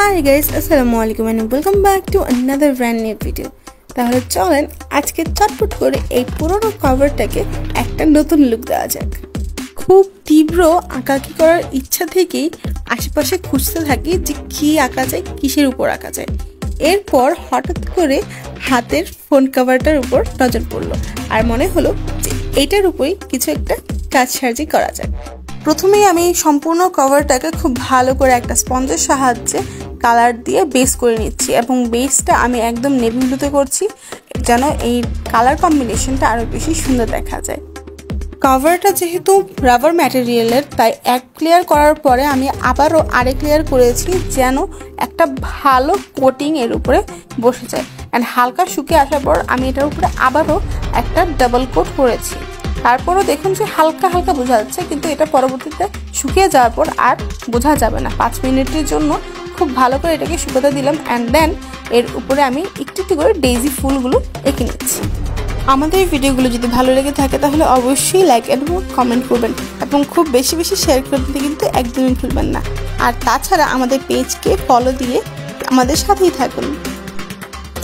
Hi guys, Assalamualaikum and welcome back to another brand new video. তাহলে চলেন আজকে চটপট করে এই পুরনো কভারটাকে একটা নতুন লুক দেওয়া যাক। খুব তীব্র আঁকাআঁকি করার ইচ্ছা থেকেই আশেপাশে খুঁজতে থাকি যে কি আঁকা যায়, কিসের উপর আঁকা যায়। এরপর হঠাৎ করে হাতের ফোন কভারটার উপর নজর পড়লো আর মনে হলো যে এটার উপরই কিছু একটা কাজসাজি করা যায়। প্রথমেই আমি সম্পূর্ণ কভারটাকে খুব ভালো করে একটা স্পঞ্জের সাহায্যে কালার দিয়ে বেস করে নিচ্ছি এবং বেসটা আমি একদম নেভি ব্লুতে করছি যেন এই কালার কম্বিনেশনটা আরো বেশি সুন্দর দেখা যায়। কভারটা যেহেতু রাবার ম্যাটেরিয়ালের তাই এক লেয়ার করার পরে আমি আবারও আরেক লেয়ার করেছি যেন একটা ভালো কোটিং এর উপরে বসে যায়। অ্যান্ড হালকা শুকিয়ে আসার পর আমি এটার উপরে আবারও একটা ডাবল কোট করেছি। তারপরও দেখুন যে হালকা হালকা বোঝা যাচ্ছে, কিন্তু এটা পরবর্তীতে শুকিয়ে যাওয়ার পর আর বোঝা যাবে না। 5 মিনিটের জন্য খুব ভালো করে এটাকে শুকাতে দিলাম অ্যান্ড দেন এর উপরে আমি একটু একটু করে ডেইজি ফুলগুলো এঁকে নিচ্ছি। আমাদের এই ভিডিওগুলো যদি ভালো লেগে থাকে তাহলে অবশ্যই লাইক এবং কমেন্ট করবেন এবং খুব বেশি বেশি শেয়ার করতে কিন্তু একদমই ভুলবেন না। আর তাছাড়া আমাদের পেজকে ফলো দিয়ে আমাদের সাথেই থাকুন।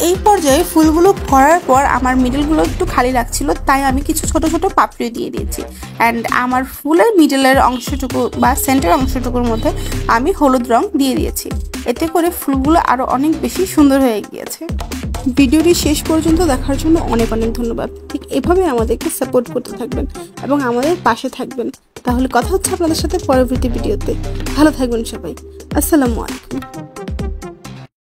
এই পর্যায়ে ফুলগুলো করার পর আমার মিডলগুলো একটু খালি লাগছিল, তাই আমি কিছু ছোট ছোট পাপড়ি দিয়ে দিয়েছি। অ্যান্ড আমার ফুলের মিডলের অংশটুকু বা সেন্টার অংশটুকুর মধ্যে আমি হলুদ রং দিয়ে দিয়েছি। এতে করে ফুলগুলো আরও অনেক বেশি সুন্দর হয়ে গিয়েছে। ভিডিওটি শেষ পর্যন্ত দেখার জন্য অনেক অনেক ধন্যবাদ। ঠিক এভাবে আমাদেরকে সাপোর্ট করতে থাকবেন এবং আমাদের পাশে থাকবেন। তাহলে কথা হচ্ছে আপনাদের সাথে পরবর্তী ভিডিওতে। ভালো থাকবেন সবাই। আসসালামু আলাইকুম।